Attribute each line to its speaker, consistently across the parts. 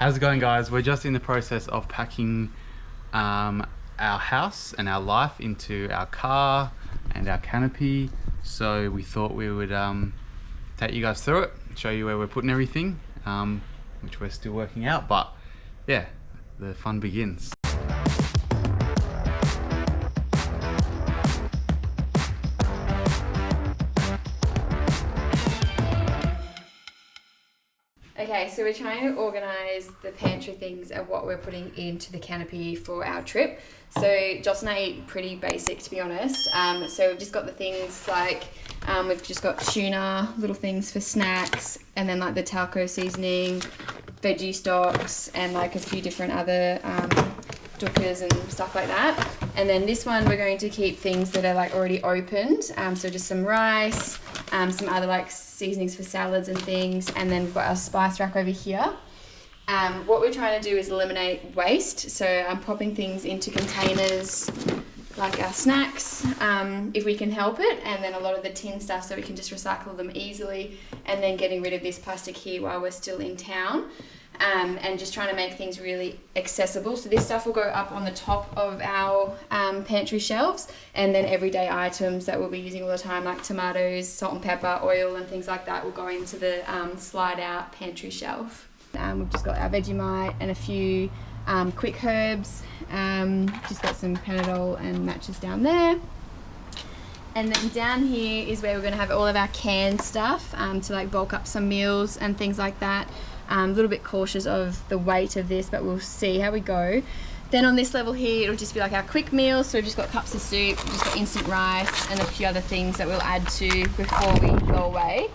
Speaker 1: How's it going, guys? We're just in the process of packing our house and our life into our car and our canopy. So we thought we would take you guys through it, show you where we're putting everything, which we're still working out, but yeah, the fun begins.
Speaker 2: Okay, so we're trying to organise the pantry things and what we're putting into the canopy for our trip. So Joss and I eat pretty basic, to be honest. So we've just got the things like, we've just got tuna, little things for snacks, and then like the talco seasoning, veggie stocks, and like a few different other dookers and stuff like that. And then this one we're going to keep things that are like already opened, so just some rice, some other like seasonings for salads and things, and then we've got our spice rack over here. What we're trying to do is eliminate waste, so I'm popping things into containers like our snacks, if we can help it, and then a lot of the tin stuff so we can just recycle them easily, and then getting rid of this plastic here while we're still in town. And just trying to make things really accessible. So this stuff will go up on the top of our pantry shelves, and then everyday items that we'll be using all the time, like tomatoes, salt and pepper, oil and things like that, will go into the slide out pantry shelf. We've just got our Vegemite and a few quick herbs, just got some Panadol and matches down there. And then down here is where we're going to have all of our canned stuff to like bulk up some meals and things like that. A little bit cautious of the weight of this, but we'll see how we go. Then on this level here, it'll just be like our quick meals. So we've just got cups of soup, we've just got instant rice and a few other things that we'll add to before we go away.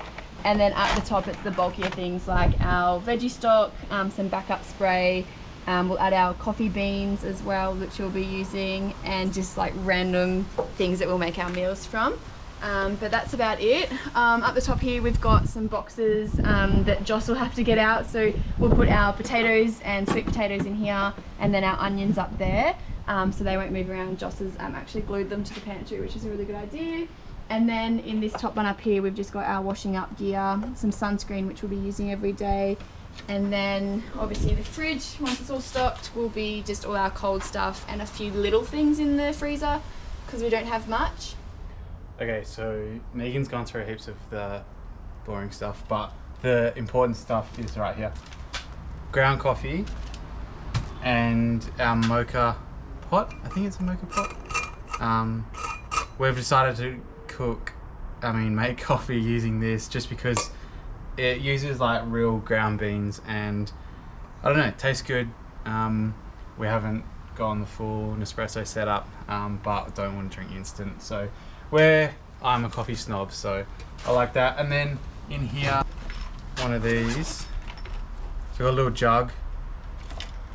Speaker 2: And then at the top, it's the bulkier things like our veggie stock, some backup spray. We'll add our coffee beans as well, which we'll be using, and just like random things that we'll make our meals from. But that's about it. Up the top here we've got some boxes that Joss will have to get out, so we'll put our potatoes and sweet potatoes in here, and then our onions up there, so they won't move around. Joss has actually glued them to the pantry, which is a really good idea. And then in this top one up here we've just got our washing up gear, some sunscreen which we'll be using every day, and then obviously the fridge, once it's all stocked, will be just all our cold stuff and a few little things in the freezer because we don't have much.
Speaker 1: Okay, so Megan's gone through heaps of the boring stuff, but the important stuff is right here. Ground coffee and our mocha pot. I think it's a mocha pot. We've decided to make coffee using this just because it uses like real ground beans, and I don't know, it tastes good. We haven't gone the full Nespresso setup, but don't want to drink instant, so I'm a coffee snob, so I like that. And then in here, one of these, so I've got a little jug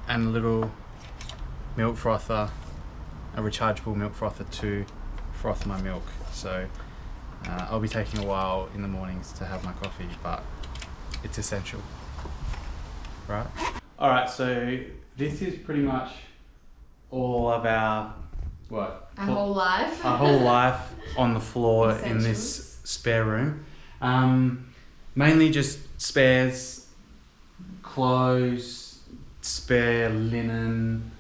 Speaker 1: and a little milk frother, a rechargeable milk frother to froth my milk. So I'll be taking a while in the mornings to have my coffee, but it's essential, right? All right, so this is pretty much all of our
Speaker 2: Our whole life.
Speaker 1: Our whole life on the floor in
Speaker 2: Essentials.
Speaker 1: this spare room. Mainly just spares, clothes, spare linen,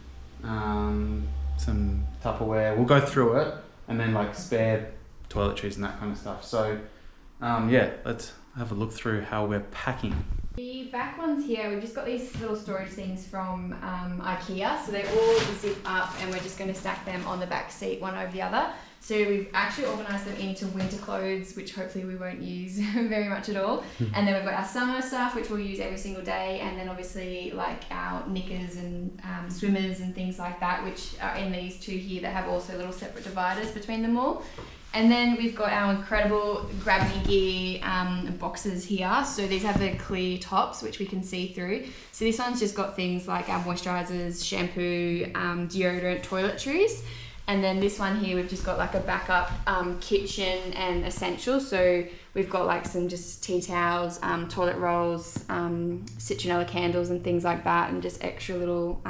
Speaker 1: some Tupperware. We'll go through it, and then like spare toiletries and that kind of stuff. So yeah, let's have a look through how we're packing.
Speaker 2: The back ones here, we've just got these little storage things from IKEA, so they all zip up, and we're just going to stack them on the back seat, one over the other. So we've actually organised them into winter clothes, which hopefully we won't use very much at all. And then we've got our summer stuff, which we'll use every single day, and then obviously like our knickers and swimmers and things like that, which are in these two here that have also little separate dividers between them all. And then we've got our incredible Grab Me Gear boxes here. So these have the clear tops, which we can see through. So this one's just got things like our moisturisers, shampoo, deodorant, toiletries. And then this one here, we've just got like a backup kitchen and essentials. So we've got like some just tea towels, toilet rolls, citronella candles and things like that, and just extra little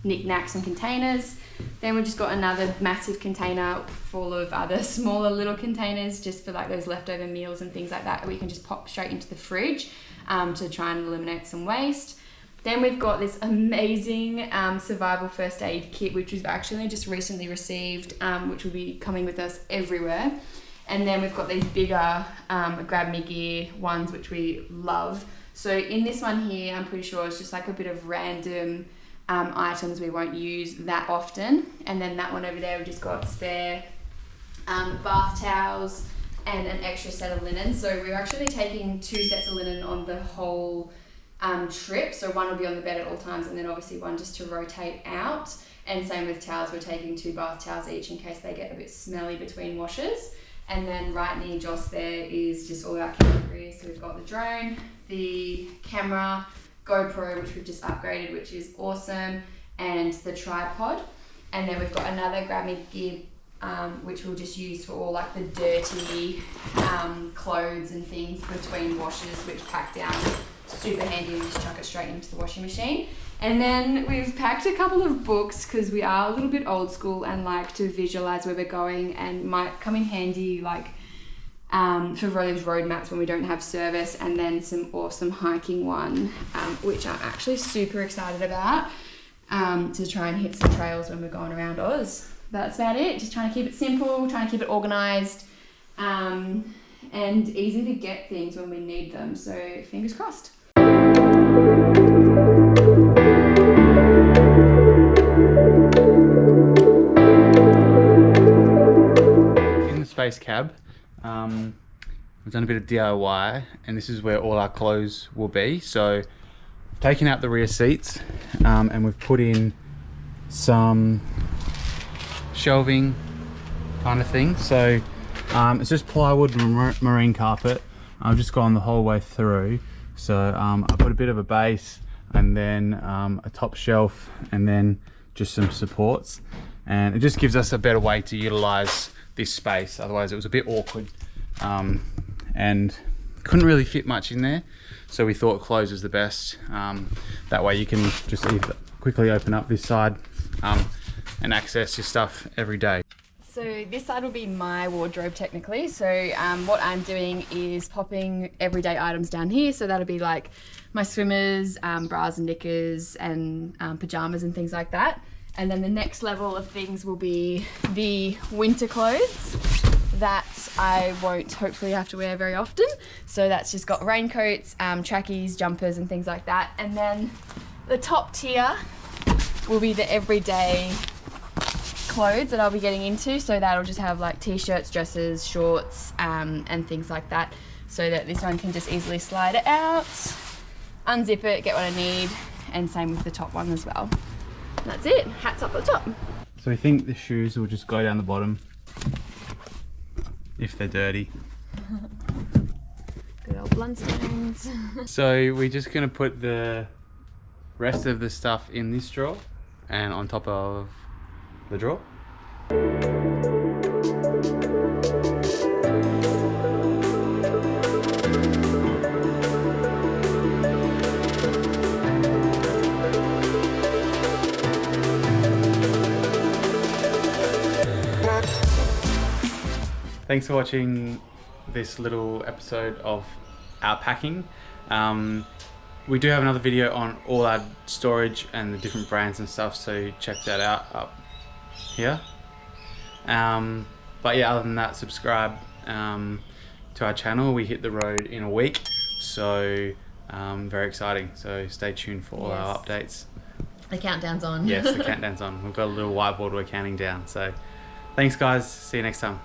Speaker 2: knickknacks and containers. Then we've just got another massive container full of other smaller little containers just for like those leftover meals and things like that we can just pop straight into the fridge to try and eliminate some waste. Then we've got this amazing survival first aid kit, which we've actually just recently received, which will be coming with us everywhere. And then we've got these bigger grab me gear ones, which we love. So in this one here, I'm pretty sure it's just like a bit of random items we won't use that often. And then that one over there, we've just got spare bath towels and an extra set of linen. So we're actually taking 2 sets of linen on the whole trip. So one will be on the bed at all times, and then obviously one just to rotate out. And same with towels, we're taking 2 bath towels each in case they get a bit smelly between washes. And then right near Joss there is just all our camera gear. So we've got the drone, the camera, GoPro, which we've just upgraded, which is awesome, and the tripod. And then we've got another grab me gear, which we'll just use for all like the dirty clothes and things between washes, which pack down super handy and just chuck it straight into the washing machine. And then we've packed a couple of books because we are a little bit old school and like to visualize where we're going, and might come in handy like for those road maps when we don't have service. And then some awesome hiking one, which I'm actually super excited about, to try and hit some trails when we're going around Oz. That's about it. Just trying to keep it simple, trying to keep it organized, and easy to get things when we need them. So fingers crossed.
Speaker 1: In the space cab, we've done a bit of DIY, and this is where all our clothes will be. So I've taken out the rear seats, and we've put in some shelving kind of thing. So it's just plywood and marine carpet. I've just gone the whole way through. So I put a bit of a base, and then a top shelf, and then just some supports, and it just gives us a better way to utilize this space. Otherwise it was a bit awkward, and couldn't really fit much in there, so we thought closed was the best. That way you can just quickly open up this side and access your stuff every day.
Speaker 2: So this side will be my wardrobe technically. So what I'm doing is popping everyday items down here. So that'll be like my swimmers, bras and knickers, and pajamas and things like that. And then the next level of things will be the winter clothes that I won't hopefully have to wear very often. So that's just got raincoats, trackies, jumpers and things like that. And then the top tier will be the everyday clothes that I'll be getting into. So that'll just have like t-shirts, dresses, shorts, and things like that. So that this one can just easily slide it out, unzip it, get what I need, and same with the top one as well. And that's it, hats up at the top.
Speaker 1: So we think the shoes will just go down the bottom if they're dirty.
Speaker 2: Good old Blundstones.
Speaker 1: So we're just gonna put the rest of the stuff in this drawer and on top of the drawer. Thanks for watching this little episode of our packing. We do have another video on all our storage and the different brands and stuff, so check that out up here. But yeah, other than that, subscribe to our channel. We hit the road in a week, so very exciting. So stay tuned for all our updates.
Speaker 2: The countdown's on.
Speaker 1: Yes, the countdown's on. We've got a little whiteboard we're counting down. So thanks guys, see you next time.